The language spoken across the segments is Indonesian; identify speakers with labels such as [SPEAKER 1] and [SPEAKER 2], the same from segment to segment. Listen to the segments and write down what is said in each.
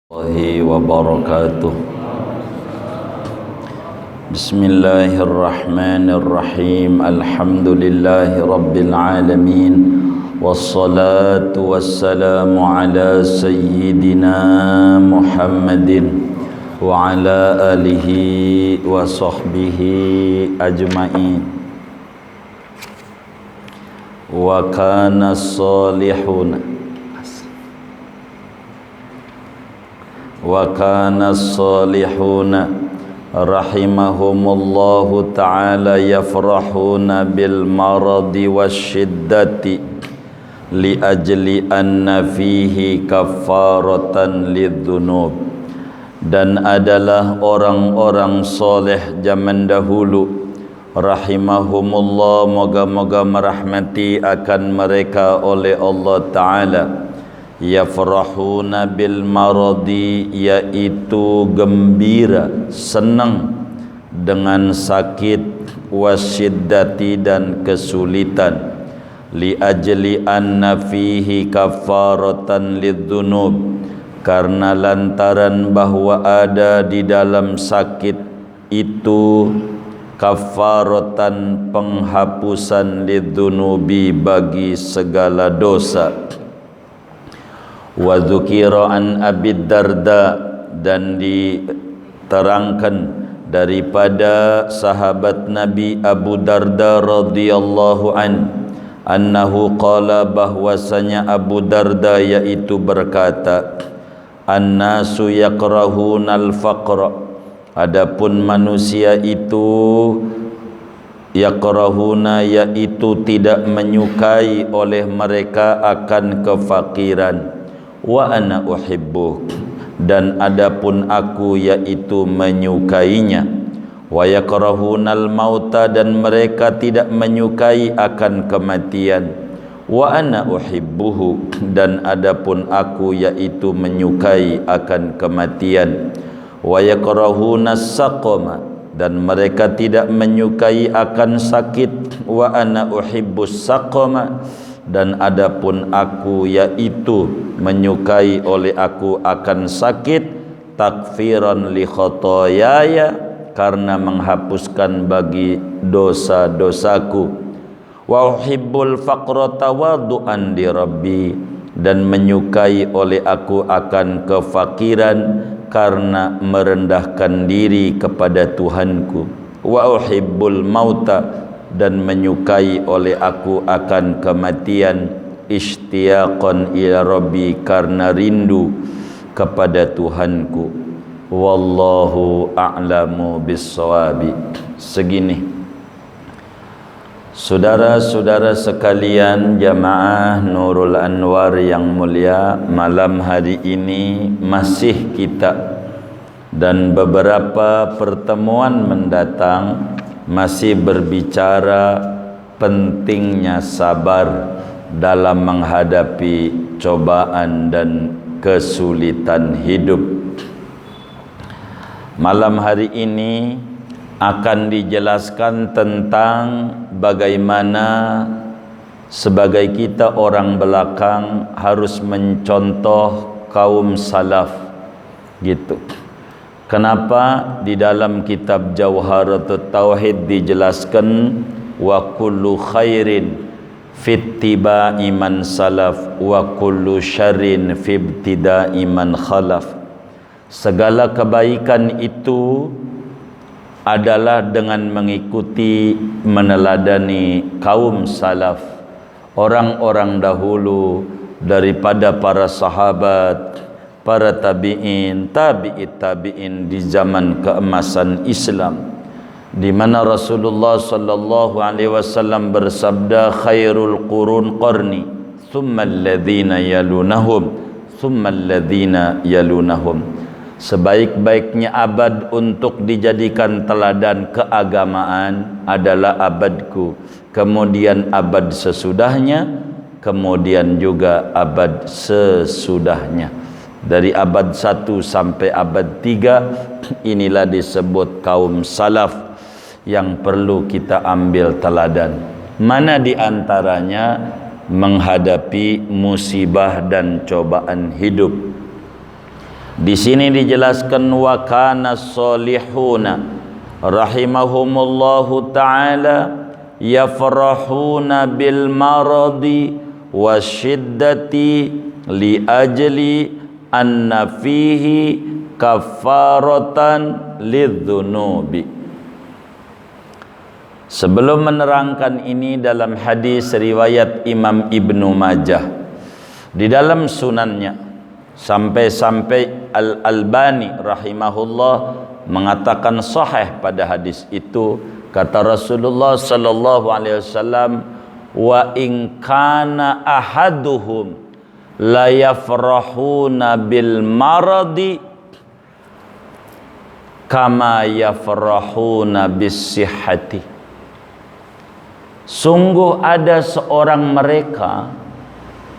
[SPEAKER 1] Warahmatullahi wabarakatuh. Bismillahirrahmanirrahim. Alhamdulillahi rabbil alamin. Wassalatu wassalamu ala sayyidina Muhammadin wa ala alihi wa sahbihi ajma'in. Wa kana salihuna wa kana salihuna rahimahumullahu ta'ala yafrahuna bil maradi wasyiddati li ajli anna fihi kaffaratan lidzunub. Dan adalah orang-orang soleh zaman dahulu, rahimahumullah, moga-moga merahmati akan mereka oleh Allah Ta'ala, yafrahuna bil maradi, yaitu gembira, senang dengan sakit, wasyiddati, dan kesulitan, li ajli anna fihi kafaratan lidzunub, karena lantaran bahwa ada di dalam sakit itu kafaratan, penghapusan, lidzunubi, bagi segala dosa. Wa dzukira an Abi Darda, dan diterangkan daripada sahabat Nabi Abu Darda radhiyallahu annahu qala, bahwasanya Abu Darda yaitu berkata, annasu yakrahunal faqra, adapun manusia itu yakrahuna, yaitu tidak menyukai oleh mereka akan kefakiran. Wa ana uhibbuh, dan adapun aku yaitu menyukainya. Wa yakrahunal mauta, dan mereka tidak menyukai akan kematian. Wa ana uhibbuhu, dan adapun aku yaitu menyukai akan kematian. Wa yakrahunas saqama, dan mereka tidak menyukai akan sakit. Wa ana uhibbus saqama, dan adapun aku yaitu menyukai oleh aku akan sakit, takfiran li khotoyaya, karena menghapuskan bagi dosa-dosaku. Wa uhibbul faqra tawaddu'an di rabbi, dan menyukai oleh aku akan kefakiran karena merendahkan diri kepada Tuhanku. Wa uhibbul mauta, dan menyukai oleh aku akan kematian, ishtiyaqan ila rabbi, karena rindu kepada Tuhanku. Wallahu a'lamu bis-shawabi. Segini, saudara-saudara sekalian jamaah Nurul Anwar yang mulia, malam hari ini masih kita dan beberapa pertemuan mendatang masih berbicara pentingnya sabar dalam menghadapi cobaan dan kesulitan hidup. Malam hari ini akan dijelaskan tentang bagaimana sebagai kita orang belakang harus mencontoh kaum salaf, gitu. Kenapa di dalam kitab Jawharatut Tauhid dijelaskan wa kullu khairin fittiba'i man salaf wa kullu syarrin fibtida'i man khalaf. Segala kebaikan itu adalah dengan mengikuti, meneladani kaum salaf, orang-orang dahulu daripada para sahabat, para tabi'in, tabi'it tabi'in di zaman keemasan Islam, di mana Rasulullah sallallahu alaihi wasallam bersabda, khairul qurun qarni, thumma alladhina yalunahum, thumma alladhina yalunahum. Sebaik-baiknya abad untuk dijadikan teladan keagamaan adalah abadku, kemudian abad sesudahnya, kemudian juga abad sesudahnya. Dari abad 1 sampai abad 3 inilah disebut kaum salaf yang perlu kita ambil teladan. Mana di antaranya menghadapi musibah dan cobaan hidup. Di sini dijelaskan wa kana sholihuna rahimahumullahu ta'ala yafrahuna bil maradi wasyiddati li ajli anna fihi kafaratan lidzunubi. Sebelum menerangkan ini, dalam hadis riwayat Imam Ibnu Majah di dalam sunannya, sampai-sampai Al-Albani rahimahullah mengatakan sahih pada hadis itu, kata Rasulullah sallallahu alaihi wasallam, wa in kana ahaduhum la yafrahuna bil maradi kama yafrahuna bis sihhati. Sungguh ada seorang mereka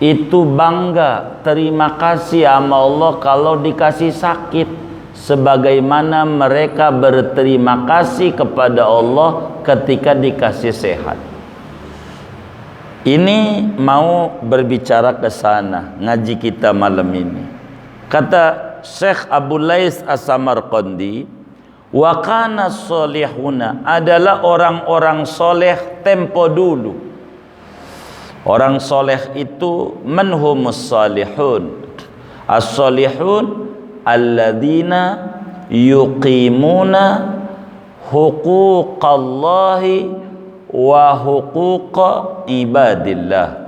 [SPEAKER 1] itu bangga, terima kasih sama Allah kalau dikasih sakit, sebagaimana mereka berterima kasih kepada Allah ketika dikasih sehat. Ini mau berbicara ke sana ngaji kita malam ini. Kata Syekh Abu Lais As-Samarqandi, wa kana sholihuna adalah orang-orang soleh tempo dulu. Orang soleh itu manhumus salihun. As-salihun alladzina yuqimuna huquqallahi wa huquqa ibadillah.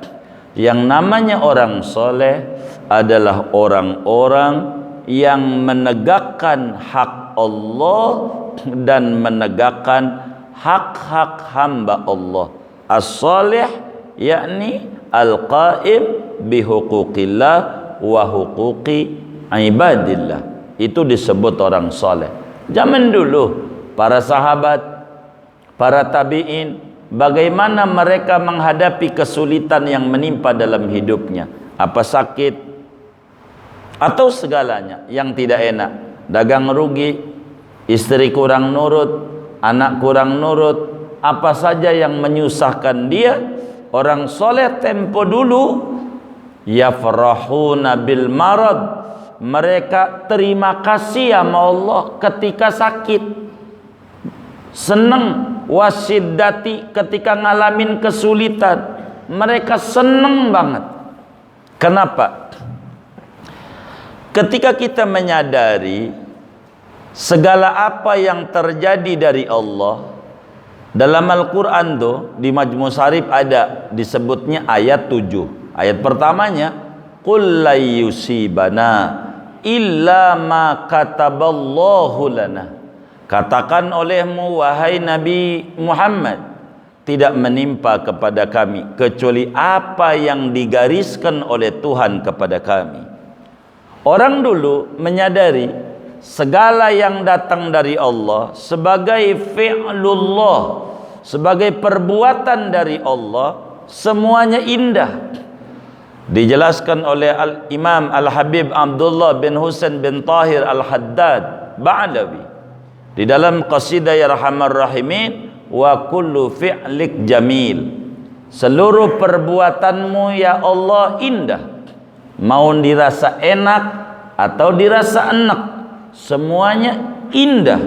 [SPEAKER 1] Yang namanya orang soleh adalah orang-orang yang menegakkan hak Allah dan menegakkan hak-hak hamba Allah. As-salih yakni al-qaim bihuquqillah wa huquqi ibadillah. Itu disebut orang soleh. Zaman dulu para sahabat, para tabi'in, bagaimana mereka menghadapi kesulitan yang menimpa dalam hidupnya, apa sakit atau segalanya yang tidak enak, dagang rugi, istri kurang nurut, anak kurang nurut, apa saja yang menyusahkan dia, orang soleh tempo dulu yafrahuna bil marad, mereka terima kasih sama Allah ketika sakit, senang wasiddati ketika ngalamin kesulitan, mereka senang banget. Kenapa? Ketika kita menyadari segala apa yang terjadi dari Allah, dalam Al-Quran tuh di Majmu' Syarif ada disebutnya ayat 7. Ayat pertamanya, qul la yusibana illa ma kataballahu lana. Katakan olehmu wahai Nabi Muhammad, tidak menimpa kepada kami kecuali apa yang digariskan oleh Tuhan kepada kami. Orang dulu menyadari segala yang datang dari Allah sebagai fi'lullah, sebagai perbuatan dari Allah, semuanya indah. Dijelaskan oleh Imam Al-Habib Abdullah bin Husain bin Tahir Al-Haddad Ba'lawi di dalam qasidah Ya Rahman Rahimin, wa kullu fi'lik jamil, seluruh perbuatanmu ya Allah indah, mau dirasa enak atau dirasa enak, semuanya indah.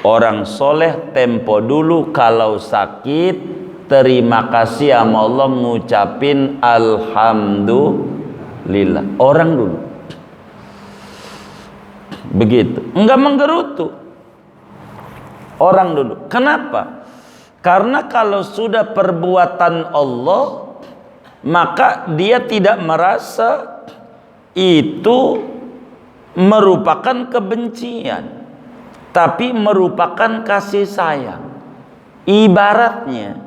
[SPEAKER 1] Orang soleh tempo dulu kalau sakit terima kasih sama Allah, ngucapin alhamdulillah. Orang dulu begitu, enggak menggerutu. Orang dulu. Kenapa? Karena kalau sudah perbuatan Allah, maka dia tidak merasa itu merupakan kebencian, tapi merupakan kasih sayang. Ibaratnya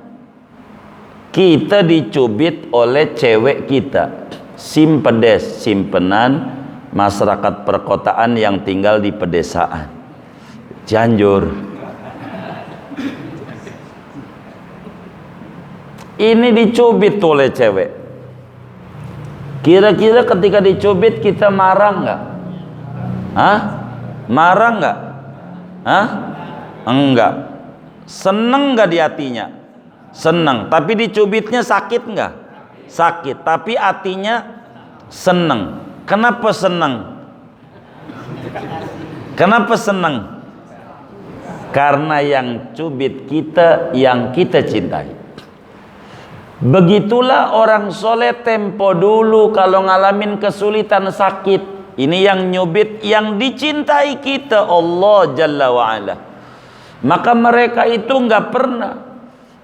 [SPEAKER 1] kita dicubit oleh cewek kita, simpedes, simpenan masyarakat perkotaan yang tinggal di pedesaan, Cianjur. Ini dicubit oleh cewek. Kira-kira ketika dicubit kita marah nggak? Hah? Marah nggak? Hah? Enggak. Seneng nggak di hatinya? Seneng. Tapi dicubitnya sakit nggak? Sakit. Tapi hatinya seneng. Kenapa seneng? Kenapa senang? Karena yang cubit kita, yang kita cintai. Begitulah orang soleh tempo dulu kalau ngalamin kesulitan sakit. Ini yang nyubit, yang dicintai kita, Allah Jalla wa'ala. Maka mereka itu nggak pernah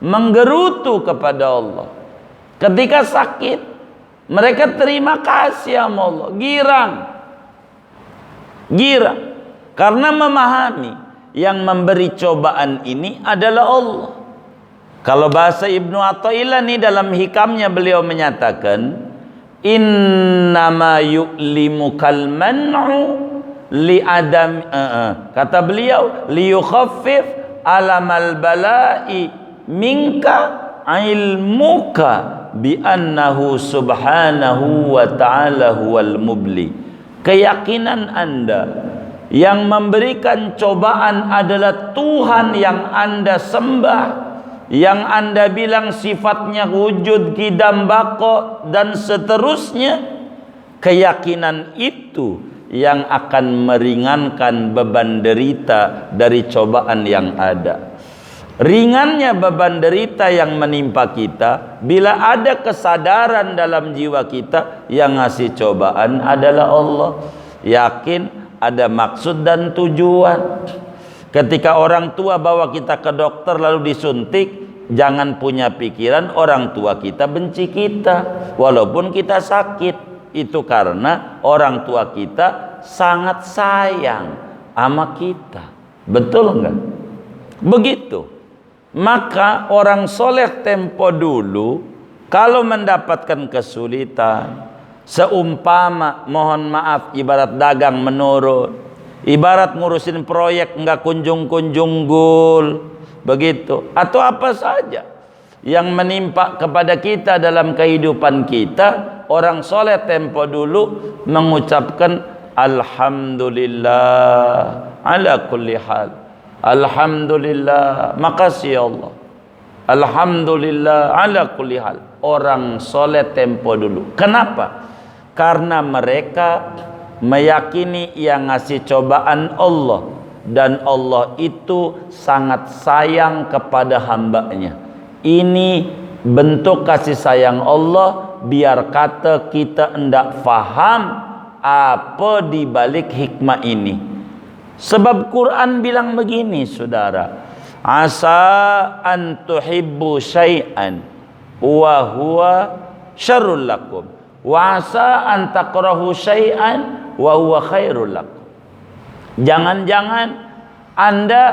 [SPEAKER 1] menggerutu kepada Allah. Ketika sakit, mereka terima kasih sama Allah, girang, karena memahami yang memberi cobaan ini adalah Allah. Kalau bahasa Ibnu Athaillah nih dalam hikamnya beliau menyatakan, innama yu'limukal man'u li adam, kata beliau, liyukhaffif alamal bala'i minka ilmuka bi annahu subhanahu wa ta'ala huwal mubli. Keyakinan Anda yang memberikan cobaan adalah Tuhan yang Anda sembah, yang Anda bilang sifatnya wujud, qidam, baqo dan seterusnya. Keyakinan itu yang akan meringankan beban derita dari cobaan yang ada. Ringannya beban derita yang menimpa kita bila ada kesadaran dalam jiwa kita yang ngasih cobaan adalah Allah. Yakin ada maksud dan tujuan. Ketika orang tua bawa kita ke dokter lalu disuntik, jangan punya pikiran orang tua kita benci kita walaupun kita sakit. Itu karena orang tua kita sangat sayang sama kita. Betul enggak? Begitu. Maka orang soleh tempo dulu kalau mendapatkan kesulitan, seumpama mohon maaf ibarat dagang menurun, ibarat ngurusin proyek enggak kunjung-kunjung gul, begitu, atau apa saja yang menimpa kepada kita dalam kehidupan kita, orang soleh tempo dulu mengucapkan alhamdulillah ala kulli hal. Alhamdulillah, makasih ya Allah. Alhamdulillah ala kulli hal. Orang soleh tempo dulu. Kenapa? Karena mereka meyakini yang ngasih cobaan Allah, dan Allah itu sangat sayang kepada hambanya. Ini bentuk kasih sayang Allah, biar kata kita hendak faham apa di balik hikmah ini. Sebab Quran bilang begini, saudara, asa an tuhibbu syai'an wa huwa syarrul lakum wa asa an takrahu syai'an wa huwa khairul lakum. Jangan-jangan Anda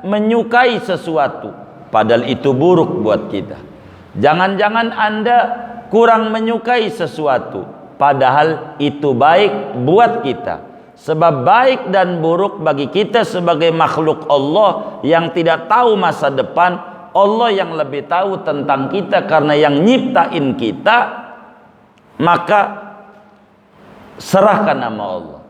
[SPEAKER 1] menyukai sesuatu padahal itu buruk buat kita. Jangan-jangan Anda kurang menyukai sesuatu padahal itu baik buat kita. Sebab baik dan buruk bagi kita sebagai makhluk Allah yang tidak tahu masa depan, Allah yang lebih tahu tentang kita karena yang nyiptain kita. Maka serahkan nama Allah.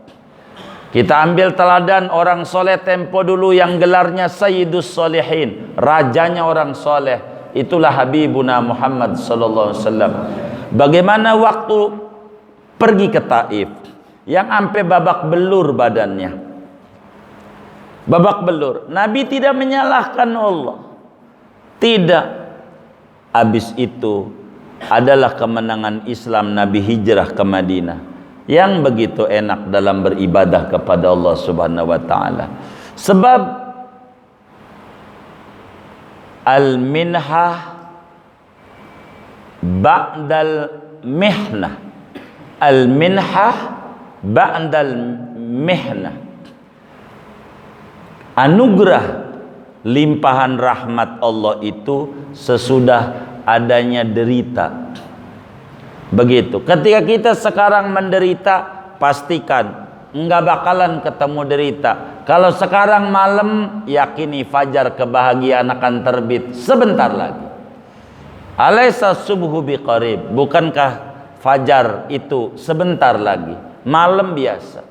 [SPEAKER 1] Kita ambil teladan orang soleh tempo dulu yang gelarnya Sayyidus Solihin, rajanya orang soleh. Itulah Habibuna Muhammad sallallahu alaihi wasallam. Bagaimana waktu pergi ke Taif, yang sampai babak belur badannya, babak belur. Nabi tidak menyalahkan Allah, tidak. Habis itu adalah kemenangan Islam, Nabi hijrah ke Madinah yang begitu enak dalam beribadah kepada Allah Subhanahu wa taala. Sebab al-minhah ba'dal mihnah, al-minhah ba'dal mihnah, anugerah limpahan rahmat Allah itu sesudah adanya derita. Begitu. Ketika kita sekarang menderita, pastikan enggak bakalan ketemu derita. Kalau sekarang malam, yakini fajar kebahagiaan akan terbit sebentar lagi. Alaysa subhu biqarib, bukankah fajar itu sebentar lagi? Malam biasa,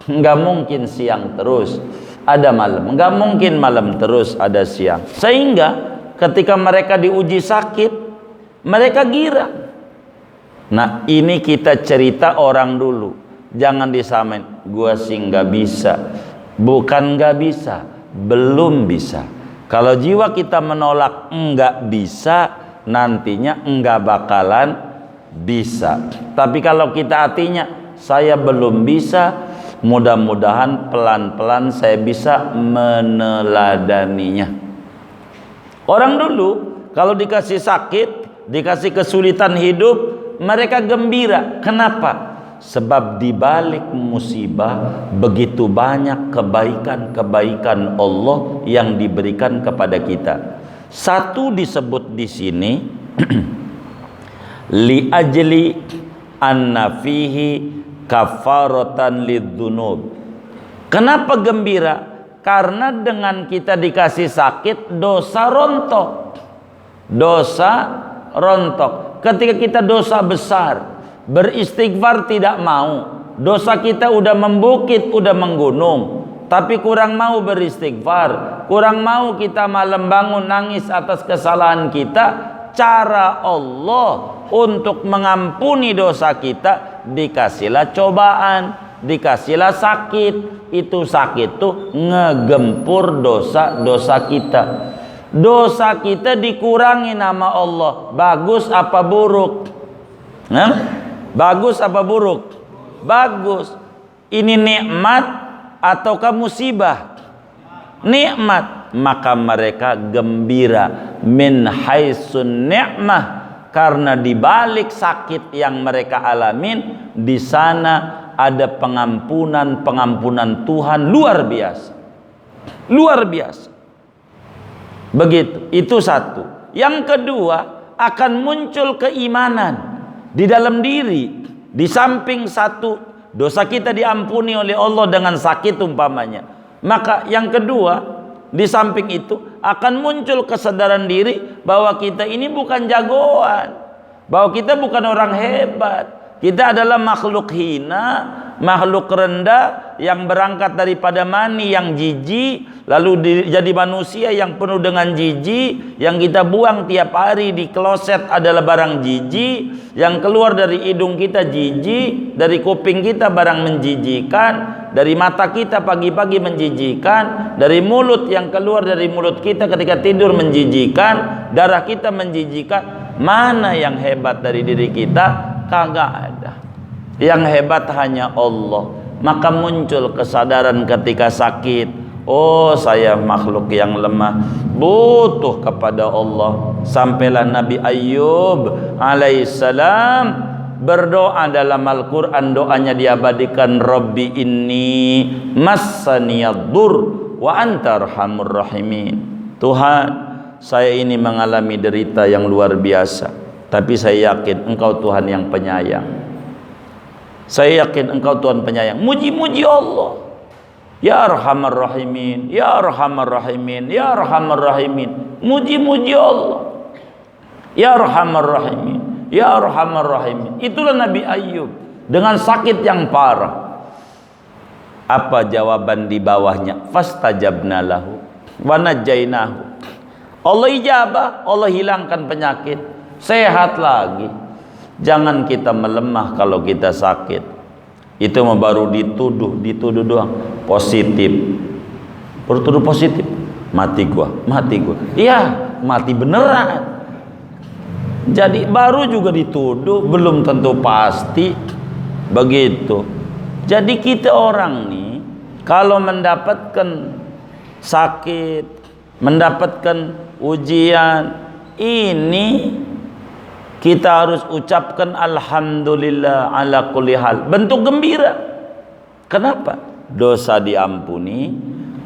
[SPEAKER 1] nggak mungkin siang terus ada malam, nggak mungkin malam terus ada siang. Sehingga ketika mereka diuji sakit, mereka girang. Nah, ini kita cerita orang dulu. Jangan disamain. Gua sih nggak bisa. Bukan nggak bisa, belum bisa. Kalau jiwa kita menolak nggak bisa, nantinya nggak bakalan bisa. Tapi kalau kita hatinya saya belum bisa, mudah-mudahan pelan-pelan saya bisa meneladaninya. Orang dulu kalau dikasih sakit, dikasih kesulitan hidup, mereka gembira. Kenapa? Sebab di balik musibah begitu banyak kebaikan-kebaikan Allah yang diberikan kepada kita. Satu disebut di sini li ajli anna fihi kafaratan lidzunub. Kenapa gembira? Karena dengan kita dikasih sakit, dosa rontok. Dosa rontok. Ketika kita dosa besar, beristighfar tidak mau, dosa kita udah membukit, udah menggunung, tapi kurang mau beristighfar, kurang mau kita malam bangun nangis atas kesalahan kita. Cara Allah untuk mengampuni dosa kita, dikasihlah cobaan, dikasihlah sakit. Itu sakit tuh ngegempur dosa-dosa kita. Dosa kita dikurangi nama Allah. Bagus apa buruk? Nah, bagus apa buruk? Bagus. Ini nikmat ataukah musibah? Nikmat. Maka mereka gembira min haitsun ni'mah, karena di balik sakit yang mereka alamin, di sana ada pengampunan Tuhan luar biasa. Luar biasa. Begitu. Itu satu. Yang kedua, akan muncul keimanan di dalam diri. Di samping satu, dosa kita diampuni oleh Allah dengan sakit umpamanya, maka yang kedua, di samping itu akan muncul kesadaran diri bahwa kita ini bukan jagoan, bahwa kita bukan orang hebat. Kita adalah makhluk hina, makhluk rendah yang berangkat daripada mani yang jijik, lalu jadi manusia yang penuh dengan jijik, yang kita buang tiap hari di kloset adalah barang jijik, yang keluar dari hidung kita jijik, dari kuping kita barang menjijikan, dari mata kita pagi-pagi menjijikan, dari mulut yang keluar dari mulut kita ketika tidur menjijikan, darah kita menjijikan. Mana yang hebat dari diri kita? Kagak ada. Yang hebat hanya Allah. Maka muncul kesadaran ketika sakit, oh saya makhluk yang lemah, butuh kepada Allah. Sampailah Nabi Ayyub alaihissalam berdoa dalam Al-Quran, doanya diabadikan, Rabbi inni massaniyaddur wa anta arhamur rahimin. Tuhan, saya ini mengalami derita yang luar biasa, tapi saya yakin Engkau Tuhan yang penyayang. Saya yakin Engkau Tuhan penyayang. Muji-muji Allah. Ya Arhamar Rahimin, Ya Arhamar Rahimin, Ya Arhamar Rahimin. Muji-muji Allah. Ya Arhamar Rahimin, Ya Arhamar Rahimin. Itulah Nabi Ayyub dengan sakit yang parah. Apa jawaban di bawahnya? Fastajabna lahu wa najainahu. Allah ijabah, Allah hilangkan penyakit, sehat lagi. Jangan kita melemah kalau kita sakit. Itu baru dituduh doang. Positif. Bertuduh positif. Mati gua. Iya, mati beneran. Jadi baru juga dituduh, belum tentu pasti. Begitu. Jadi kita orang nih, kalau mendapatkan sakit, mendapatkan ujian, ini kita harus ucapkan alhamdulillah ala kulli hal, bentuk gembira. Kenapa? Dosa diampuni,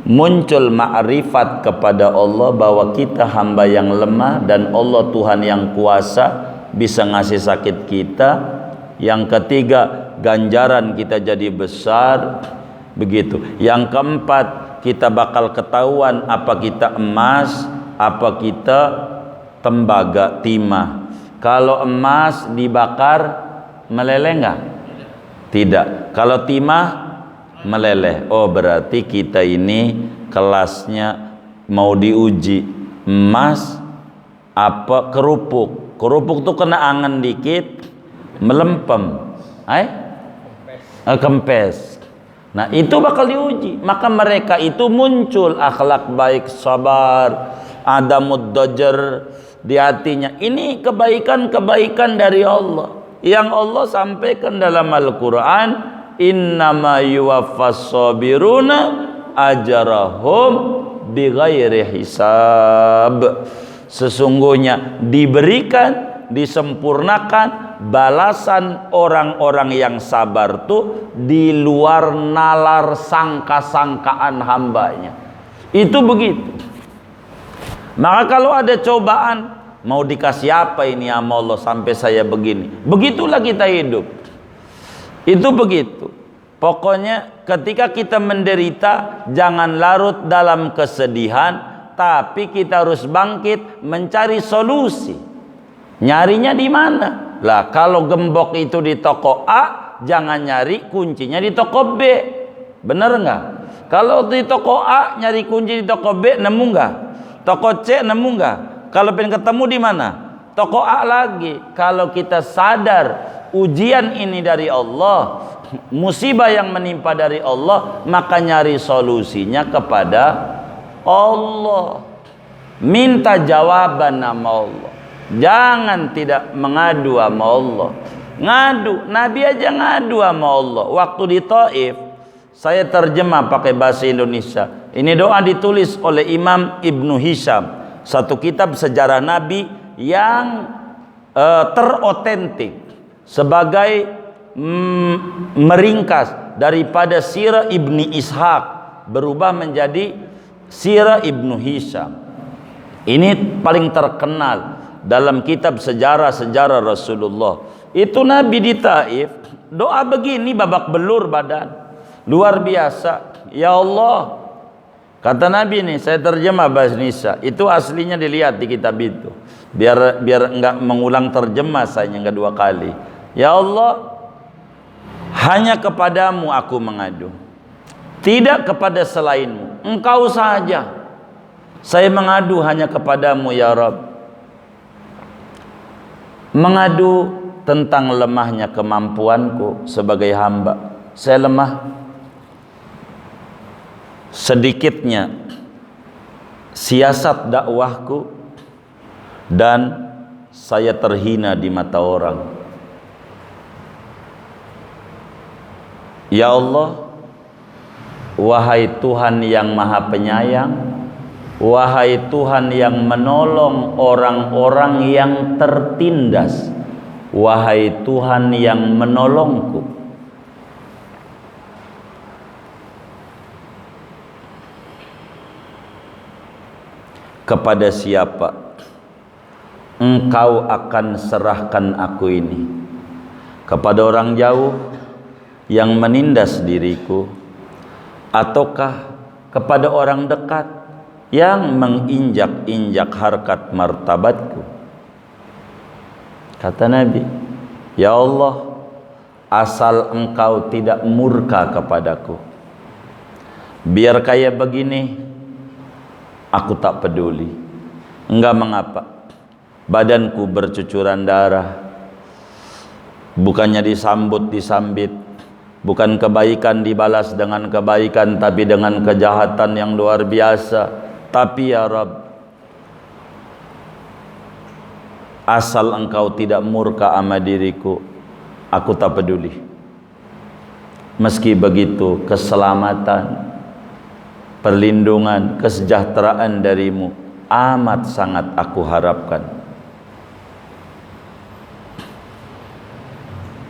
[SPEAKER 1] muncul ma'rifat kepada Allah bahwa kita hamba yang lemah dan Allah Tuhan yang kuasa bisa ngasih sakit kita. Yang ketiga, ganjaran kita jadi besar. Begitu. Yang keempat, kita bakal ketahuan apa kita emas, apa kita tembaga, timah. Kalau emas dibakar meleleh enggak? Tidak. Kalau timah meleleh. Oh, berarti kita ini kelasnya mau diuji. Emas apa kerupuk? Kerupuk tuh kena angan dikit melempem. kempes. Nah itu bakal diuji. Maka mereka itu muncul akhlak baik, sabar, adamud dajar di hatinya. Ini kebaikan-kebaikan dari Allah yang Allah sampaikan dalam Al-Quran. Innama yuwaffas sabiruna ajarahum bighairi hisab. Sesungguhnya diberikan, disempurnakan balasan orang-orang yang sabar tuh di luar nalar sangka-sangkaan hambanya. Itu begitu. Maka kalau ada cobaan, mau dikasih apa ini sama Allah sampai saya begini, begitulah kita hidup. Itu begitu. Pokoknya ketika kita menderita, jangan larut dalam kesedihan, tapi kita harus bangkit mencari solusi. Nyarinya di mana? Lah kalau gembok itu di toko A, jangan nyari kuncinya di toko B. Bener nggak? Kalau di toko A nyari kunci di toko B, nemu nggak? Toko C nemu nggak? Kalau pengen ketemu di mana? Toko A lagi. Kalau kita sadar ujian ini dari Allah, musibah yang menimpa dari Allah, maka nyari solusinya kepada Allah. Minta jawaban sama Allah. Jangan tidak mengadu sama Allah. Ngadu, Nabi aja ngadu sama Allah. Waktu di Taif, saya terjemah pakai bahasa Indonesia. Ini doa ditulis oleh Imam Ibnu Hisham, satu kitab sejarah Nabi yang terotentik sebagai meringkas daripada Sirah Ibni Ishaq berubah menjadi Sirah Ibnu Hisham. Ini paling terkenal dalam kitab sejarah-sejarah Rasulullah. Itu Nabi di Taif doa begini, babak belur badan, luar biasa. Ya Allah, kata Nabi nih, saya terjemah bahasa Indonesia, itu aslinya dilihat di kitab itu, biar enggak mengulang terjemah saya enggak dua kali. Ya Allah, hanya kepadamu aku mengadu, tidak kepada selainmu. Engkau saja saya mengadu, hanya kepadamu ya Rabb. Mengadu tentang lemahnya kemampuanku sebagai hamba. Saya lemah, sedikitnya siasat dakwahku, dan saya terhina di mata orang. Ya Allah, wahai Tuhan yang Maha Penyayang, wahai Tuhan yang menolong orang-orang yang tertindas, wahai Tuhan yang menolongku. Kepada siapa Engkau akan serahkan aku ini? Kepada orang jauh yang menindas diriku, ataukah kepada orang dekat yang menginjak-injak harkat martabatku? Kata Nabi, ya Allah, asal engkau tidak murka kepadaku, biar kayak begini aku tak peduli. Enggak mengapa badanku bercucuran darah, bukannya disambit, bukan kebaikan dibalas dengan kebaikan, tapi dengan kejahatan yang luar biasa. Tapi ya Rabb, asal engkau tidak murka sama diriku, aku tak peduli. Meski begitu, keselamatan, perlindungan, kesejahteraan darimu amat sangat aku harapkan.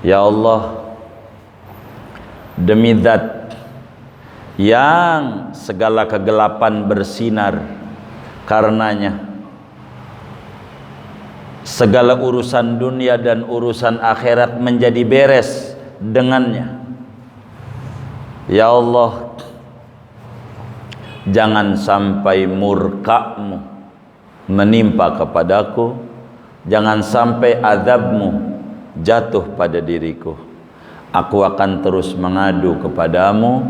[SPEAKER 1] Ya Allah, demi zat yang segala kegelapan bersinar karenanya, segala urusan dunia dan urusan akhirat menjadi beres dengannya. Ya Allah, jangan sampai murka-Mu menimpa kepadaku, jangan sampai azab-Mu jatuh pada diriku. Aku akan terus mengadu kepadamu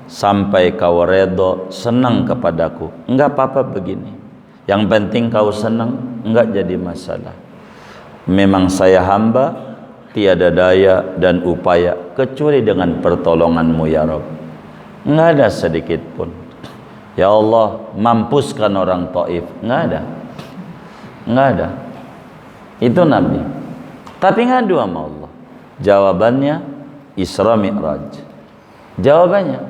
[SPEAKER 1] sampai kau redha, senang kepadaku. Enggak apa-apa begini, yang penting kau senang, enggak jadi masalah. Memang saya hamba, tiada daya dan upaya kecuali dengan pertolongan-Mu ya Rabb. Nggak ada sedikit pun. Ya Allah, mampuskan orang Taif. Nggak ada. Nggak ada. Itu Nabi. Tapi ngadu sama Allah. Jawabannya Isra Mi'raj. Jawabannya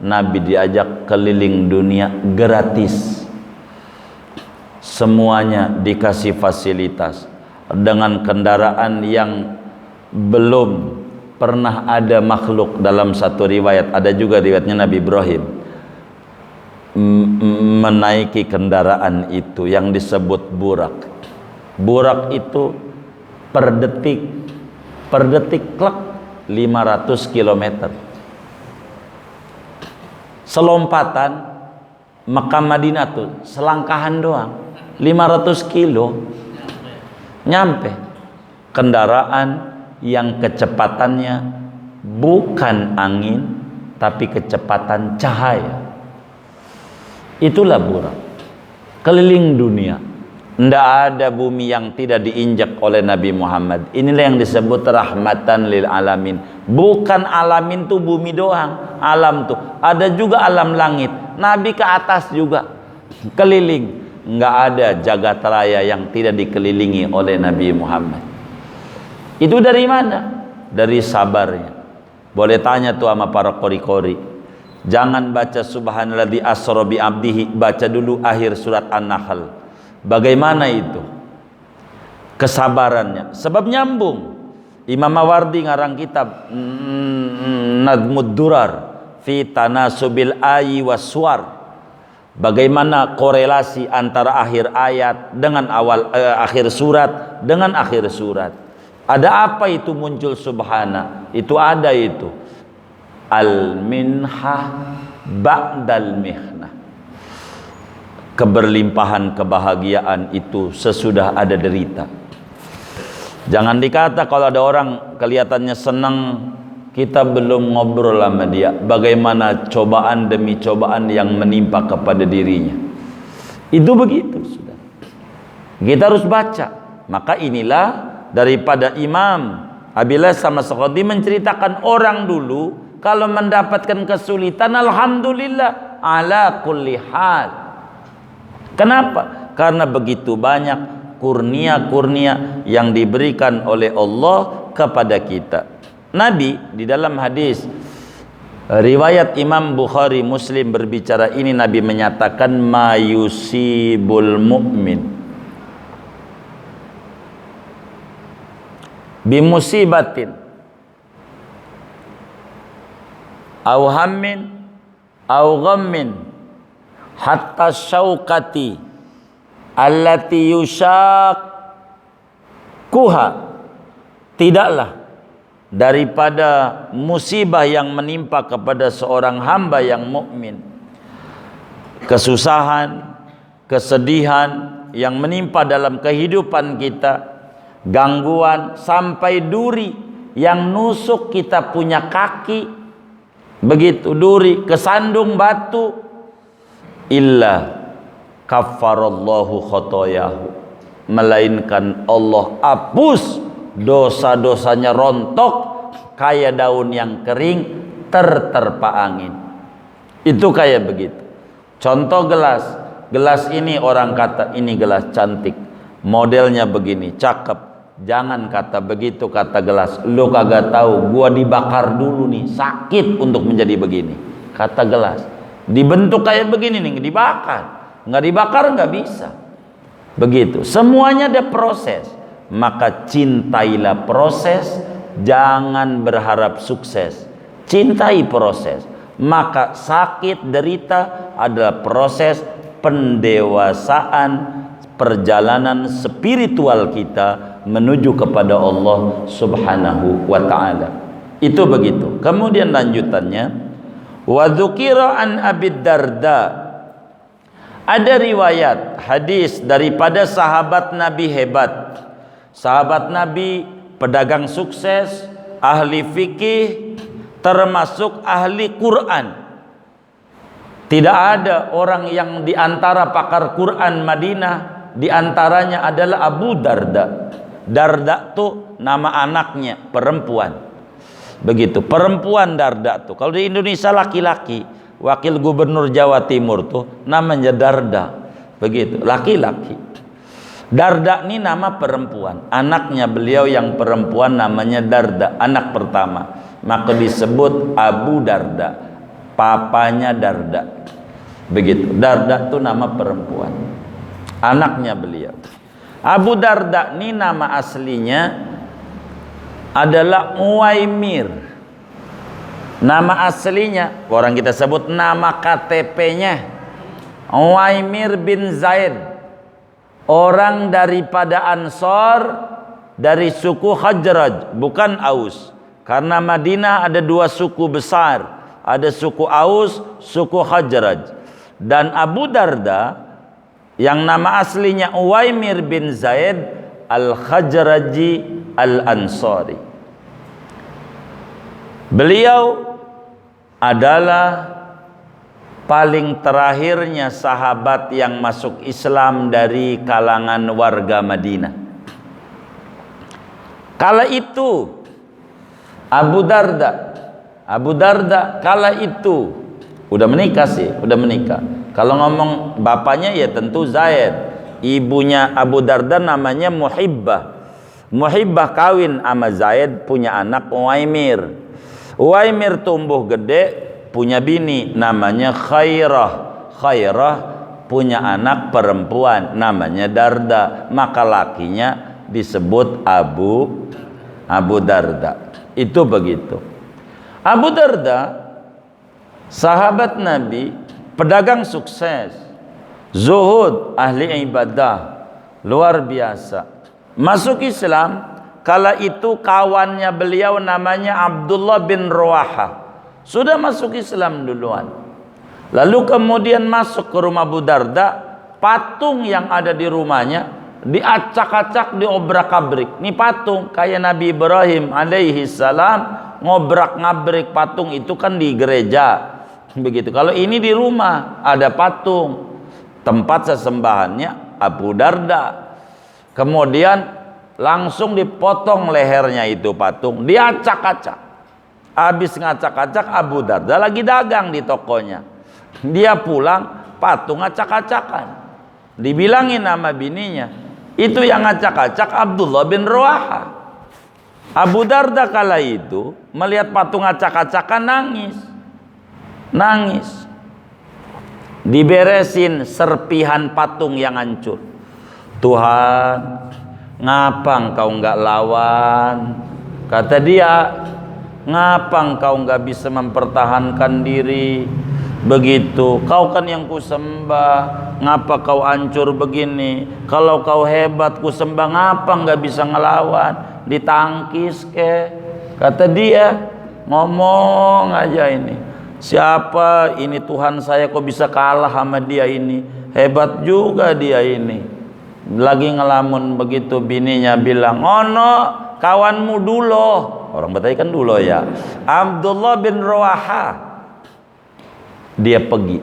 [SPEAKER 1] Nabi diajak keliling dunia gratis. Semuanya dikasih fasilitas dengan kendaraan yang belum pernah ada makhluk. Dalam satu riwayat, ada juga riwayatnya Nabi Ibrahim menaiki kendaraan itu yang disebut burak. Burak itu per detik klak 500 km. Selompatan Mekah Madinah tuh selangkahan doang, 500 kilo nyampe. Kendaraan yang kecepatannya bukan angin tapi kecepatan cahaya. Itulah burak keliling dunia. Tidak ada bumi yang tidak diinjak oleh Nabi Muhammad. Inilah yang disebut rahmatan lil alamin. Bukan alamin tuh bumi doang, alam tuh ada juga alam langit. Nabi ke atas juga keliling. Nggak ada jagat raya yang tidak dikelilingi oleh Nabi Muhammad. Itu dari mana? Dari sabarnya. Boleh tanya tuh sama para qori-qori. Jangan baca subhanalladzi asra bi abdihi, baca dulu akhir surat An-Nahl. Bagaimana itu kesabarannya? Sebab nyambung. Imam Mawardi ngarang kitab Nadmud Durar fi tanasubil ayi waswar. Bagaimana korelasi antara akhir ayat dengan akhir surat dengan akhir surat. Ada apa itu muncul subhana? Itu ada itu. Al-minhah ba'dal mihnah. Keberlimpahan kebahagiaan itu sesudah ada derita. Jangan dikata kalau ada orang kelihatannya senang, kita belum ngobrol sama dia bagaimana cobaan demi cobaan yang menimpa kepada dirinya. Itu begitu sudah. Kita harus baca. Maka inilah daripada Imam Abilas sama Sakhadi menceritakan orang dulu kalau mendapatkan kesulitan, alhamdulillah ala kulli hal. Kenapa? Karena begitu banyak kurnia-kurnia yang diberikan oleh Allah kepada kita. Nabi di dalam hadis riwayat Imam Bukhari Muslim berbicara ini, Nabi menyatakan mayusibul mu'min bimusibatin au hammin au ghammin hatta syaukati allati yushakuha, tidaklah daripada musibah yang menimpa kepada seorang hamba yang mukmin, kesusahan, kesedihan yang menimpa dalam kehidupan kita, gangguan sampai duri yang nusuk kita punya kaki, begitu duri kesandung batu, illa kaffarallahu khotoyahu, melainkan Allah hapus dosa-dosanya rontok kayak daun yang kering terterpa angin. Itu kayak begitu. Contoh gelas. Gelas ini orang kata ini gelas cantik, modelnya begini, cakep. Jangan kata begitu, kata gelas. Lu kagak tahu gua dibakar dulu nih, sakit untuk menjadi begini. Kata gelas. Dibentuk kayak begini nih, dibakar. Nggak dibakar nggak bisa. Begitu. Semuanya ada proses. Maka cintailah proses, jangan berharap sukses. Cintai proses. Maka sakit, derita adalah proses pendewasaan perjalanan spiritual kita menuju kepada Allah Subhanahu wa ta'ala. Itu begitu. Kemudian lanjutannya, wa dzukira an Abi Darda, ada riwayat hadis daripada sahabat Nabi hebat, sahabat Nabi pedagang sukses, ahli fikih, termasuk ahli Quran. Tidak ada orang yang diantara pakar Quran Madinah, diantaranya adalah Abu Darda. Darda tuh nama anaknya perempuan. Begitu, perempuan Darda tuh. Kalau di Indonesia laki-laki, wakil gubernur Jawa Timur tuh namanya Darda. Begitu, laki-laki. Darda ini nama perempuan. Anaknya beliau yang perempuan namanya Darda, anak pertama. Maka disebut Abu Darda, papanya Darda. Begitu, Darda itu nama perempuan, anaknya beliau. Abu Darda ini nama aslinya adalah Uwaimir. Nama aslinya, orang kita sebut nama KTP-nya Uwaimir bin Zaid, orang daripada Ansor dari suku Khazraj, bukan Aus. Karena Madinah ada dua suku besar, ada suku Aus, suku Khazraj. Dan Abu Darda yang nama aslinya Uwaimir bin Zaid Al-Khazraji Al-Ansari. Beliau adalah paling terakhirnya sahabat yang masuk Islam dari kalangan warga Madinah. Kala itu Abu Darda kala itu udah menikah sih, udah menikah. Kalau ngomong bapaknya ya tentu Zaid, ibunya Abu Darda namanya Muhibbah. Muhibbah kawin sama Zaid, punya anak Uwaimir. Uwaimir tumbuh gede, punya bini namanya Khairah. Khairah punya anak perempuan namanya Darda, maka lakinya disebut Abu Darda. Itu begitu. Abu Darda sahabat Nabi, pedagang sukses, zuhud, ahli ibadah, luar biasa. Masuk Islam, kala itu kawannya beliau namanya Abdullah bin Rawaha. Sudah masuk Islam duluan. Lalu kemudian masuk ke rumah Abu Darda, patung yang ada di rumahnya diacak-acak, diobrak-abrik. Ini patung kayak Nabi Ibrahim alaihi salam ngobrak-ngabrik patung itu kan di gereja. Begitu. Kalau ini di rumah ada patung, tempat sesembahannya Abu Darda. Kemudian langsung dipotong lehernya itu patung, diacak-acak. Habis ngacak-acak, Abu Darda lagi dagang di tokonya. Dia pulang, patung acak-acakan. Dibilangin nama bininya, itu yang acak-acak Abdullah bin Rawaha. Abu Darda kala itu melihat patung acak-acakan nangis. Diberesin serpihan patung yang hancur. Tuhan, ngapa engkau enggak lawan? Kata dia, ngapa engkau enggak bisa mempertahankan diri? Begitu, kau kan yang kusembah, ngapa kau hancur begini? Kalau kau hebat kusembah, ngapa enggak bisa ngelawan? Ditangkis ke? Kata dia, ngomong aja ini. Siapa ini Tuhan saya kok bisa kalah sama dia ini? Hebat juga dia ini. Lagi ngelamun begitu, bininya bilang, "Oh no, kawanmu dulu." Orang Betawi kan dulu ya. Abdullah bin Rawaha. Dia pergi.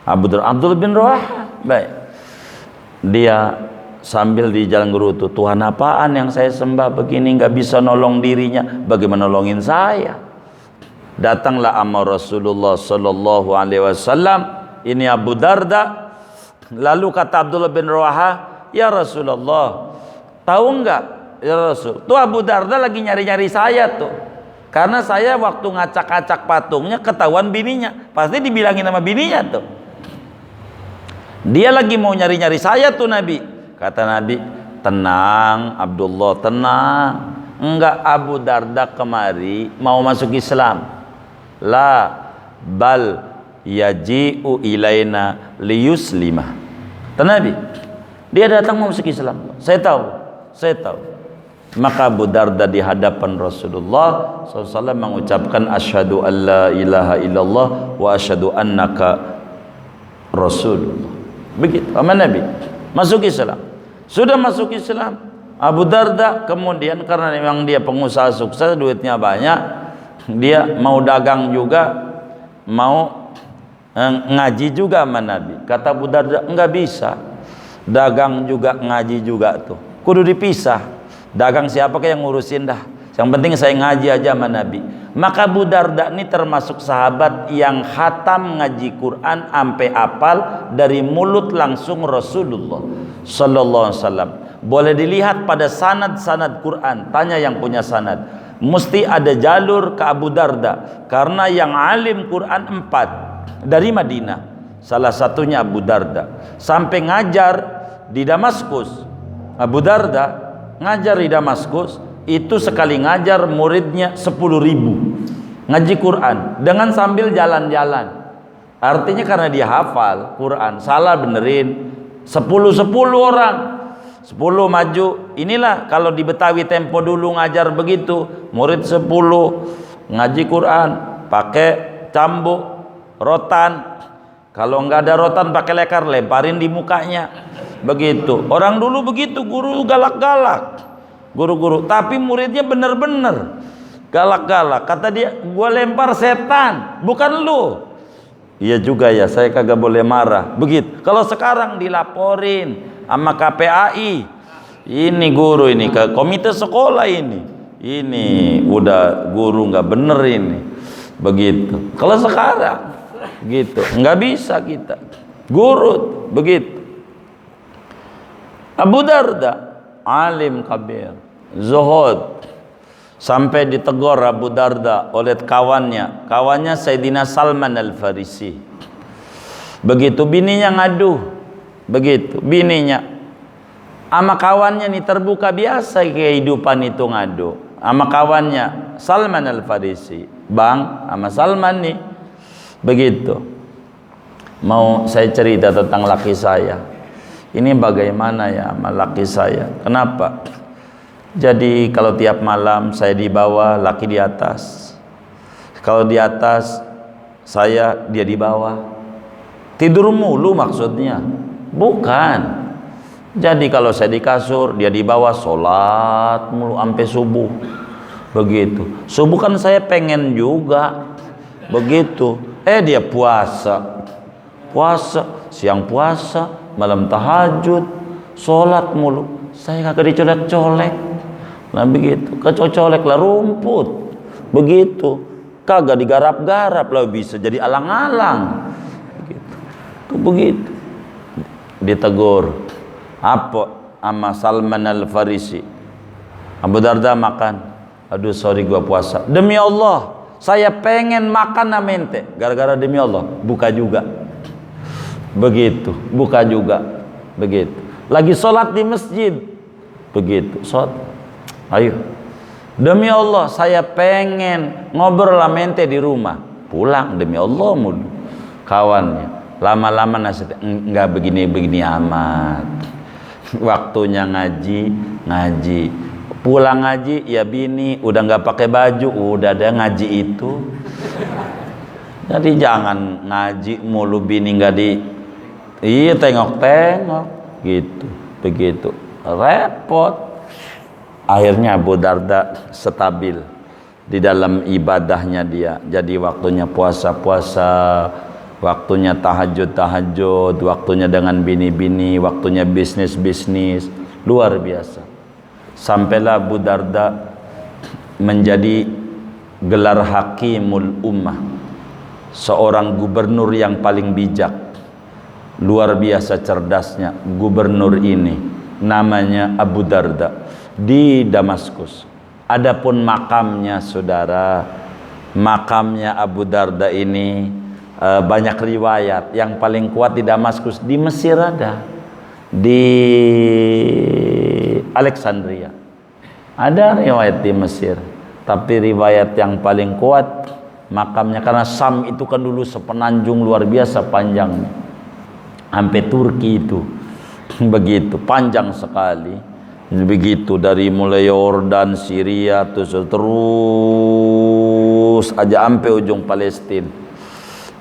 [SPEAKER 1] Abdullah bin Rawaha. Baik. Dia sambil di jalan gerutu, Tuhan apaan yang saya sembah begini nggak bisa nolong dirinya, bagaimana nolongin saya? Datanglah sama Rasulullah sallallahu alaihi wasallam, ini Abu Darda. Lalu kata Abdullah bin Rawaha, "Ya Rasulullah, tahu enggak ya Rasul, tuh Abu Darda lagi nyari-nyari saya tuh. Karena saya waktu ngacak-acak patungnya ketahuan bininya, pasti dibilangin sama bininya tuh. Dia lagi mau nyari-nyari saya tuh Nabi." Kata Nabi, "Tenang Abdullah, tenang. Enggak, Abu Darda kemari mau masuk Islam. La bal yaji'u ilaina liyuslima." Nabi, dia datang mau masuk Islam. Saya tahu. Maka Abu Darda di hadapan Rasulullah SAW mengucapkan asyhadu an la ilaha illallah wa asyhadu annaka Rasulullah. Begitu sama Nabi. Masuk Islam. Sudah masuk Islam, Abu Darda kemudian karena memang dia pengusaha sukses, duitnya banyak, dia mau dagang juga, mau ngaji juga sama Nabi. Kata Abu Darda, enggak bisa dagang juga ngaji juga tuh, kudu dipisah. Dagang siapa yang ngurusin dah. Yang penting saya ngaji aja sama Nabi. Maka Abu Darda ini termasuk sahabat yang khatam ngaji Quran sampai apal dari mulut langsung Rasulullah sallallahu alaihi wasallam. Boleh dilihat pada sanad-sanad Quran. Tanya yang punya sanad. Mesti ada jalur ke Abu Darda karena yang alim Quran 4 dari Madinah. Salah satunya Abu Darda. Sampai ngajar di Damaskus. Abu Darda ngajar di Damaskus, itu sekali ngajar muridnya 10.000 ngaji Quran dengan sambil jalan-jalan. Artinya karena dia hafal Quran, salah benerin 10 orang, 10 maju. Inilah kalau di Betawi tempo dulu ngajar begitu, murid 10 ngaji Quran pakai cambuk rotan. Kalau nggak ada rotan pakai lekar, lemparin di mukanya. Begitu. Orang dulu begitu, guru galak-galak. Guru-guru, tapi muridnya bener-bener galak-galak. Kata dia, gua lempar setan, bukan lu. Iya juga ya, saya kagak boleh marah. Begitu. Kalau sekarang dilaporin sama KPAI, ini guru ini ke komite sekolah ini. Ini udah guru nggak bener ini. Begitu. Kalau sekarang gitu, nggak bisa kita. Guru begitu. Abu Darda alim kabir, zuhud, sampai ditegur Abu Darda oleh kawannya Sayyidina Salman Al-Farisi. Begitu bininya ngadu, begitu bininya sama kawannya nih terbuka biasa kehidupan itu ngadu sama kawannya Salman Al-Farisi. Bang, sama Salman nih begitu, mau saya cerita tentang laki saya. Ini bagaimana ya sama laki saya? Kenapa? Jadi kalau tiap malam saya di bawah, laki di atas. Kalau di atas, saya dia di bawah. Tidur mulu maksudnya? Bukan. Jadi kalau saya di kasur, dia di bawah, sholat mulu sampai subuh. Begitu. Subuh kan saya pengen juga. Begitu. Dia puasa. Puasa, siang puasa, malam tahajud, sholat mulu. Saya kagak dicolek-colek. Nah begitu, kecolek lah rumput. Begitu, kagak digarap-garap lah, bisa jadi alang-alang. Begitu. Tuh begitu. Ditegur. Apa sama Salman Al-Farisi? Abu Darda makan. Aduh sorry gua puasa. Demi Allah, saya pengen makan amente. Gara-gara demi Allah, buka juga. Begitu, buka juga. Begitu. Lagi sholat di masjid. Begitu, sholat. Ayo. Demi Allah, saya pengen ngobrol mente di rumah. Pulang demi Allah mulu. Kawannya. Lama-lama nasihat, enggak begini-begini amat. Waktunya ngaji. Pulang ngaji, ya bini udah nggak pakai baju, udah ada ngaji itu. Jadi jangan ngaji mulu bini nggak di. Iya tengok-tengok gitu, begitu repot. Akhirnya Abu Darda stabil di dalam ibadahnya dia. Jadi waktunya puasa-puasa, waktunya tahajud-tahajud, waktunya dengan bini-bini, waktunya bisnis-bisnis, luar biasa. Sampailah Abu Darda menjadi gelar Hakimul Ummah, seorang gubernur yang paling bijak. Luar biasa cerdasnya gubernur ini, namanya Abu Darda di Damaskus. Adapun makamnya saudara, makamnya Abu Darda ini banyak riwayat. Yang paling kuat di Damaskus, di Mesir ada, di Alexandria ada riwayat di Mesir, tapi riwayat yang paling kuat makamnya, karena Sam itu kan dulu sepenanjung luar biasa panjangnya. Sampai Turki itu begitu panjang sekali. Begitu dari mulai Yordan, Syria terus aja sampai ujung Palestina.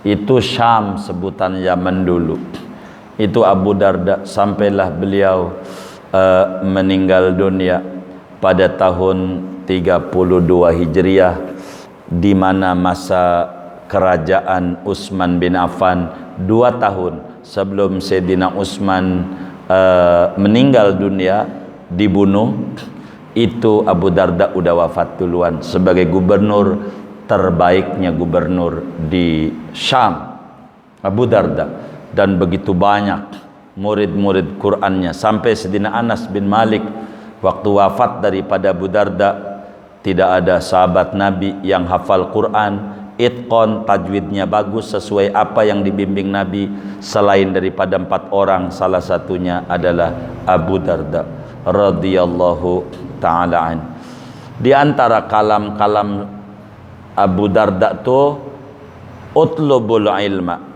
[SPEAKER 1] Itu Syam sebutan zaman dulu. Itu Abu Darda. Sampailah beliau meninggal dunia pada tahun 32 Hijriah, di mana masa kerajaan Utsman bin Affan 2 tahun sebelum Sayyidina Utsman meninggal dunia. dibunuh, itu Abu Darda udah wafat duluan sebagai gubernur terbaiknya gubernur di Syam, Abu Darda. Dan begitu banyak murid-murid Qur'annya, sampai Sayyidina Anas bin Malik waktu wafat daripada Abu Darda, tidak ada sahabat Nabi yang hafal Quran, itqon, tajwidnya bagus sesuai apa yang dibimbing Nabi selain daripada 4 orang, salah satunya adalah Abu Darda radhiyallahu ta'ala an. Di antara kalam-kalam Abu Darda tuh utlubul ilma.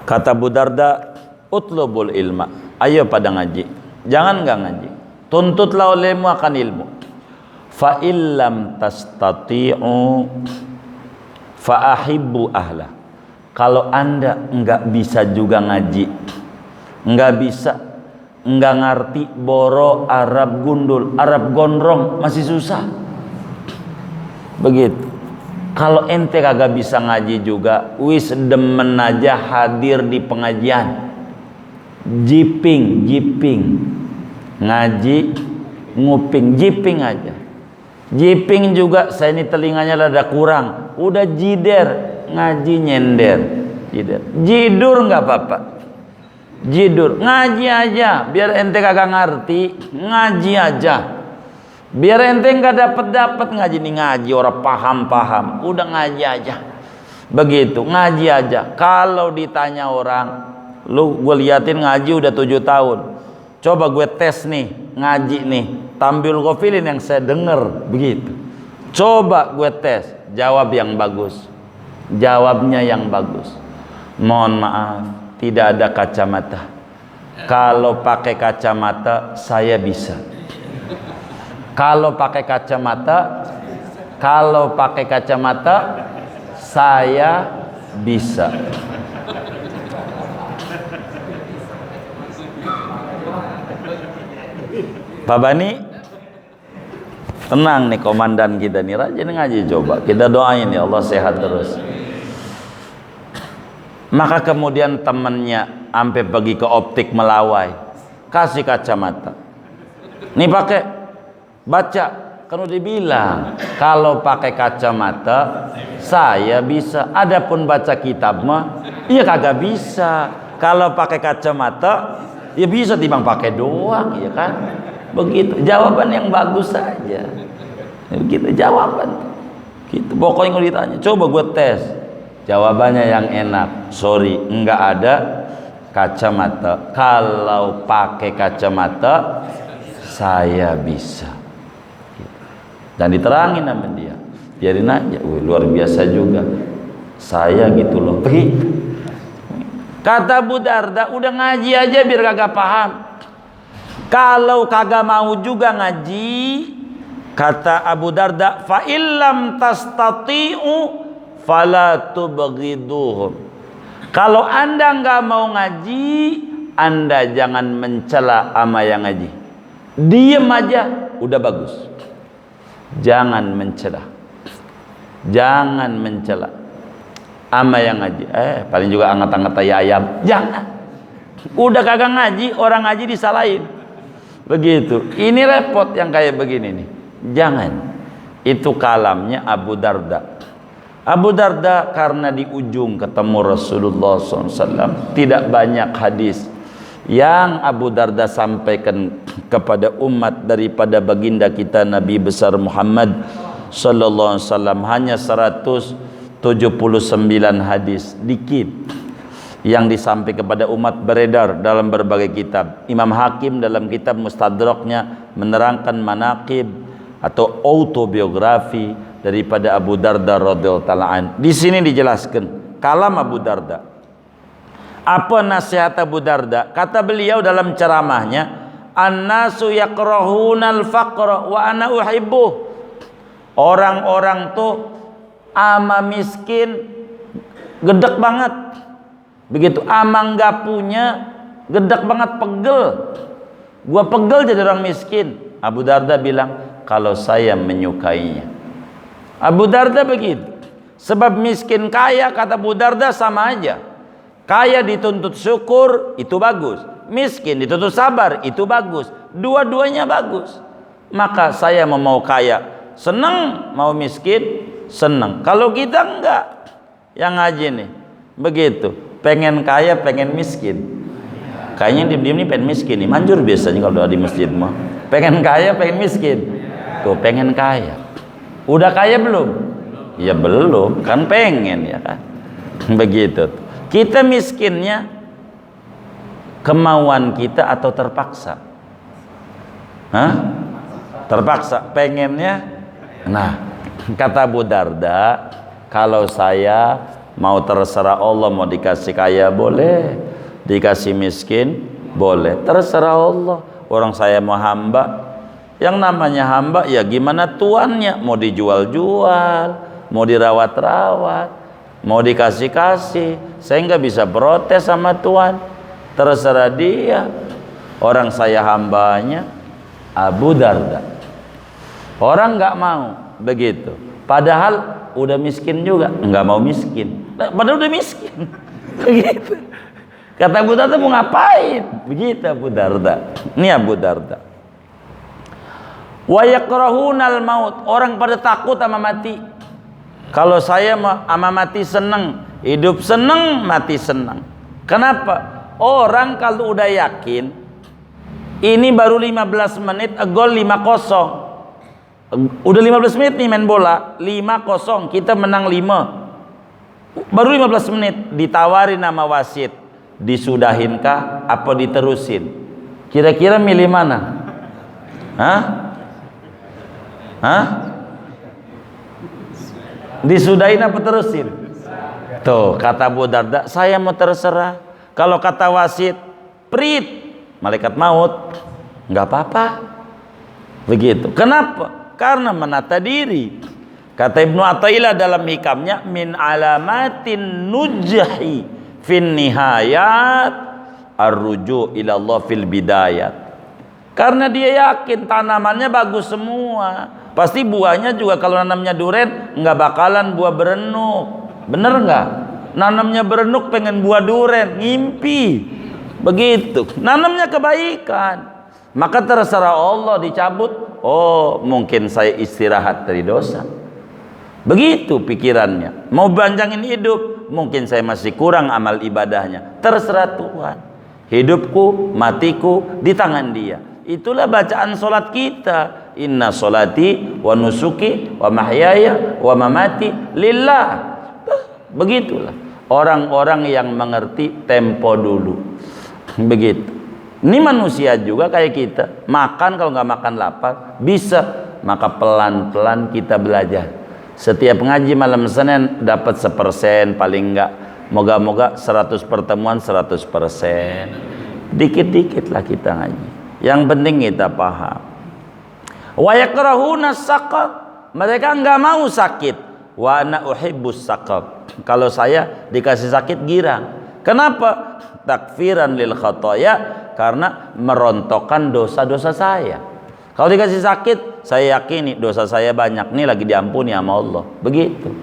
[SPEAKER 1] Kata Abu Darda, utlubul ilma, ayo pada ngaji, jangan nggak ngaji, tuntutlah olehmu akan ilmu. Fa illam tastati'u fa ahibbu ahla. Kalau anda nggak bisa juga ngaji, nggak bisa, nggak ngerti boro, Arab gundul, Arab gondrong, masih susah begitu. Kalau ente kagak bisa ngaji juga, wis demen aja hadir di pengajian, jiping ngaji, nguping, jiping aja. Jiping juga saya ini telinganya rada kurang, udah jider, ngaji nyender, jidur nggak apa-apa, jidur, ngaji aja, biar ente kagak ngerti, ngaji aja. Biar ente nggak dapat ngaji nih, ngaji orang paham, udah ngaji aja. Begitu, ngaji aja. Kalau ditanya orang, lu gue liatin ngaji udah 7 tahun, coba gue tes nih, ngaji nih, tampil gofilin yang saya denger, begitu. Coba gue tes, jawab yang bagus, jawabnya yang bagus. Mohon maaf, tidak ada kacamata. Kalau pakai kacamata saya bisa. Kalau pakai kacamata saya bisa. Pak Bani, tenang nih komandan kita nih, rajin ngaji, coba kita doain ya Allah sehat terus. Maka kemudian temennya sampai pergi ke optik Melawai, kasih kacamata, nih pakai, baca, kan udah bilang kalau pakai kacamata saya bisa, adapun baca kitab mah iya kagak bisa. Kalau pakai kacamata ya bisa, timbang pakai doang, ya kan. Begitu jawaban yang bagus saja, begitu jawaban gitu. Pokoknya kalau ditanya, coba gue tes, jawabannya yang enak, sorry enggak ada kacamata. Kalau pakai kacamata saya bisa. Dan diterangin sama dia, biarin aja, luar biasa juga saya gitu loh. Kata Abu Darda, udah ngaji aja biar kagak paham. Kalau kagak mau juga ngaji, kata Abu Darda, fa illam tastati'u fala tubghiduhum. Kalau anda nggak mau ngaji, anda jangan mencela ama yang ngaji, diem aja udah bagus. Jangan mencela, jangan mencela ama yang ngaji. Paling juga anget-anget ayam, jangan. Udah kagak ngaji, orang ngaji disalahin. Begitu. Ini repot yang kayak begini nih. Jangan. Itu kalamnya Abu Darda. Abu Darda karena di ujung ketemu Rasulullah SAW, tidak banyak hadis yang Abu Darda sampaikan kepada umat daripada baginda kita Nabi besar Muhammad sallallahu alaihi wasallam, hanya 179 hadis, dikit yang disampaikan kepada umat, beredar dalam berbagai kitab. Imam Hakim dalam kitab Mustadraknya menerangkan manaqib atau autobiografi daripada Abu Darda radhiyallahu ta'ala an. Di sini dijelaskan kalam Abu Darda. Apa nasihat Abu Darda? Kata beliau dalam ceramahnya, "An-nasu yakrahunal faqra wa ana uhibbuh." Orang-orang tuh ama miskin gedek banget. Begitu ama nggak punya gedek banget, pegel. Gua pegel jadi orang miskin. Abu Darda bilang, kalau saya menyukainya. Abu Darda begitu. Sebab miskin kaya, kata Abu Darda sama aja. Kaya dituntut syukur, itu bagus. miskin dituntut sabar, itu bagus. Dua-duanya bagus. Maka saya mau kaya senang, mau miskin senang. Kalau kita enggak, yang ngaji nih begitu, pengen kaya pengen miskin. Kayaknya diem-diem nih pengen miskin nih, manjur biasanya kalau di masjid mah. Pengen kaya pengen miskin. Tuh pengen kaya. Udah kaya belum? Ya belum, kan pengen ya kan. Begitu. Kita miskinnya kemauan kita atau terpaksa? Hah? Terpaksa, pengennya. Nah, kata Abu Darda, kalau saya mau terserah Allah, mau dikasih kaya boleh, dikasih miskin boleh, terserah Allah. Orang saya mau hamba, yang namanya hamba ya gimana tuannya, mau dijual-jual, mau dirawat-rawat, mau dikasih-kasih, saya nggak bisa protes sama tuan, terserah dia. Orang saya hambanya Abu Darda, orang nggak mau begitu, padahal udah miskin juga, nggak mau miskin, padahal udah miskin. Begitu. Kata Abu Darda, mau ngapain? Begitu Abu Darda. Ini Abu Darda. Wa yakrahunal maut, orang pada takut sama mati. Kalau saya sama mati seneng, hidup seneng, mati seneng. Kenapa? Orang kalau udah yakin ini baru 15 menit, gol 5-0. Udah 15 menit nih main bola, 5-0, kita menang 5. Baru 15 menit ditawarin nama wasit, disudahinkah apa diterusin? Kira-kira milih mana? Hah? Hah? Disudahin apa terusin? Tuh kata Abu Darda, saya mau terserah. Kalau kata wasit prit, malaikat maut, nggak apa-apa. Begitu. Kenapa? Karena menata diri. Kata Ibnu Athaillah dalam hikamnya, min alamatin nujhi fin nihayat arruju ila Allah fil bidayat. Karena dia yakin tanamannya bagus semua, pasti buahnya juga. Kalau nanamnya duren nggak bakalan buah berenuk, bener nggak? Nanamnya berenuk pengen buah duren, ngimpi. Begitu. Nanamnya kebaikan, maka terserah Allah dicabut. Oh, mungkin saya istirahat dari dosa. Begitu pikirannya. Mau panjangin hidup, mungkin saya masih kurang amal ibadahnya. Terserah Tuhan. Hidupku, matiku di tangan Dia. Itulah bacaan solat kita. Inna solati wa nusuki wa mahyaya wa mamati lillah. Begitulah orang-orang yang mengerti tempo dulu. Begitu. Ini manusia juga kayak kita. Makan kalau nggak makan lapar bisa. Maka pelan-pelan kita belajar. Setiap ngaji malam Senin dapat 1% paling enggak. Moga-moga 100 pertemuan 100%. Dikit-dikit lah kita ngaji. Yang penting kita paham. Wa yakrahuna saqat, mereka enggak mau sakit. Wa ana uhibbus saqat. Kalau saya dikasih sakit girang. Kenapa? Takfiran lil khataya, karena merontokkan dosa-dosa saya. Kalau dikasih sakit, saya yakini dosa saya banyak, nih lagi diampuni sama Allah. Begitu.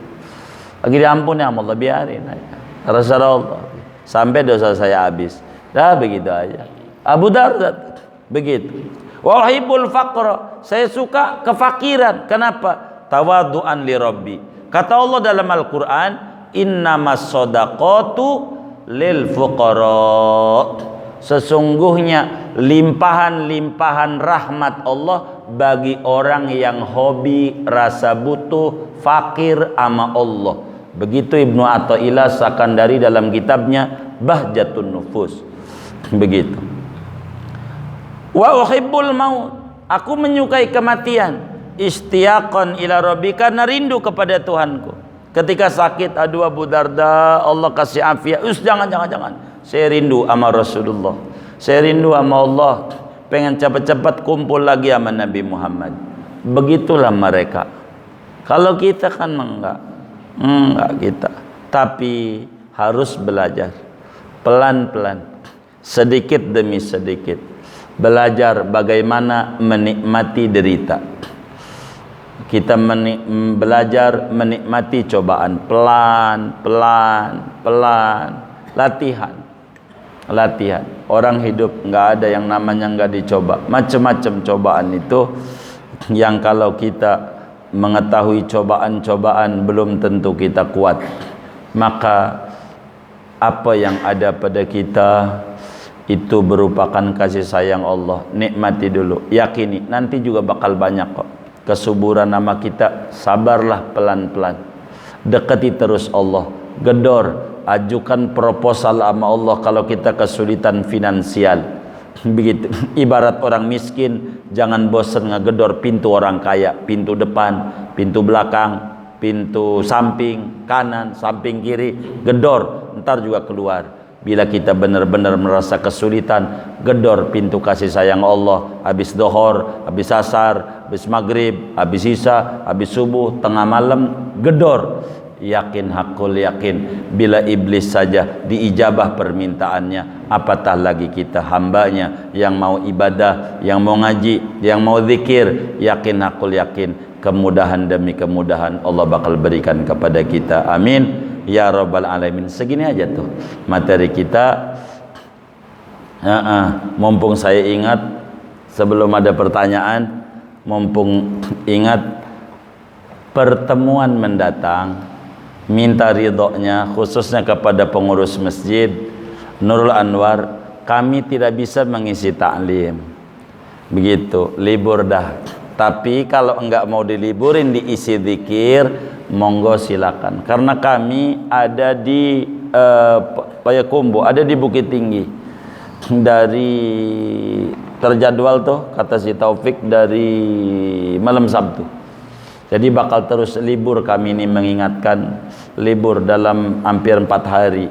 [SPEAKER 1] Lagi diampuni sama Allah, biarin aja. Terserah Allah. Sampai dosa saya habis. Dah begitu aja. Abu Darda begitu. Wa uhibbul faqra, saya suka kefakiran. Kenapa? Tawaddu'an li rabbi. Kata Allah dalam Al-Qur'an, innamas shadaqatu lil fuqara. Sesungguhnya limpahan-limpahan rahmat Allah bagi orang yang hobi, rasa butuh, fakir sama Allah. Begitu Ibnu Athaillah Sakandari dalam kitabnya Bahjatun Nufus. Begitu. Wa uhibbul maut, aku menyukai kematian. Istiyaqan ila rabbi, karena rindu kepada Tuhanku. Ketika sakit, aduh Abu Darda, Allah kasih afiat. Jangan. Saya rindu sama Rasulullah. Saya rindu sama Allah. Pengen cepat-cepat kumpul lagi sama Nabi Muhammad. Begitulah mereka. Kalau kita kan enggak kita. Tapi harus belajar pelan-pelan, sedikit demi sedikit. Belajar bagaimana menikmati derita. Kita belajar menikmati cobaan pelan-pelan, latihan. latihan. Orang hidup nggak ada yang namanya nggak dicoba. Macam-macam cobaan itu yang kalau kita mengetahui cobaan-cobaan belum tentu kita kuat. Maka apa yang ada pada kita itu merupakan kasih sayang Allah. Nikmati dulu, yakini nanti juga bakal banyak kok kesuburan nama kita. Sabarlah, pelan-pelan, dekati terus Allah, gedor, ajukan proposal sama Allah kalau kita kesulitan finansial. Begitu, ibarat orang miskin, jangan bosan ngegedor pintu orang kaya, pintu depan, pintu belakang, pintu samping kanan, samping kiri, gedor, ntar juga keluar. Bila kita benar-benar merasa kesulitan, gedor pintu kasih sayang Allah. Habis dohor, habis asar, habis maghrib, habis isya, habis subuh, tengah malam, gedor. Yakin, hakul yakin, bila iblis saja diijabah permintaannya, apatah lagi kita hambanya yang mau ibadah, yang mau ngaji, yang mau zikir. Yakin, hakul yakin, kemudahan demi kemudahan Allah bakal berikan kepada kita. Amin ya rabbal alamin. Segini aja tuh materi kita. Mumpung saya ingat, sebelum ada pertanyaan, mumpung ingat, pertemuan mendatang minta ridhonya khususnya kepada pengurus masjid Nurul Anwar, kami tidak bisa mengisi taklim. Begitu, libur dah. Tapi kalau enggak mau diliburin, diisi zikir, monggo silakan. Karena kami ada di Payakumbuh, ada di Bukit Tinggi. Dari terjadwal tuh kata si Taufik dari malam Sabtu. Jadi bakal terus libur, kami ini mengingatkan libur dalam hampir 4 hari.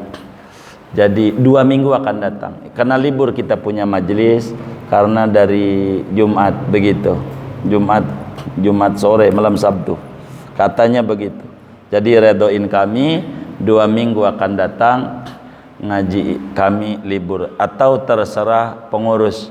[SPEAKER 1] Jadi 2 minggu akan datang. Karena libur kita punya majelis, karena dari Jumat begitu. Jumat sore malam Sabtu. Katanya begitu. Jadi redoin kami 2 minggu akan datang ngaji, kami libur. Atau terserah pengurus,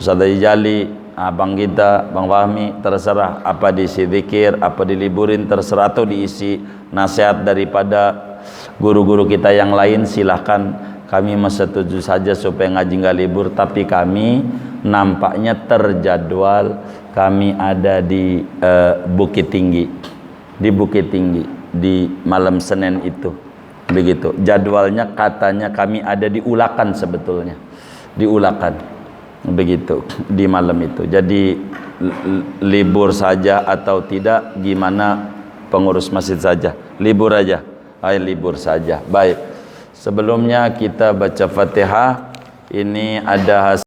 [SPEAKER 1] Ustaz Jali, abang kita, Bang Fahmi, terserah apa diisi zikir, apa diliburin, terserah, atau diisi nasihat daripada guru-guru kita yang lain, silahkan. Kami setuju saja supaya ngaji nggak libur, tapi kami nampaknya terjadwal, kami ada di Bukit Tinggi, di malam Senin itu, begitu jadwalnya. Katanya kami ada di Ulakan, sebetulnya di Ulakan, begitu di malam itu. Jadi libur saja atau tidak, gimana pengurus masjid saja, libur aja. Libur saja. Baik, sebelumnya kita baca Fatihah. Ini ada hasil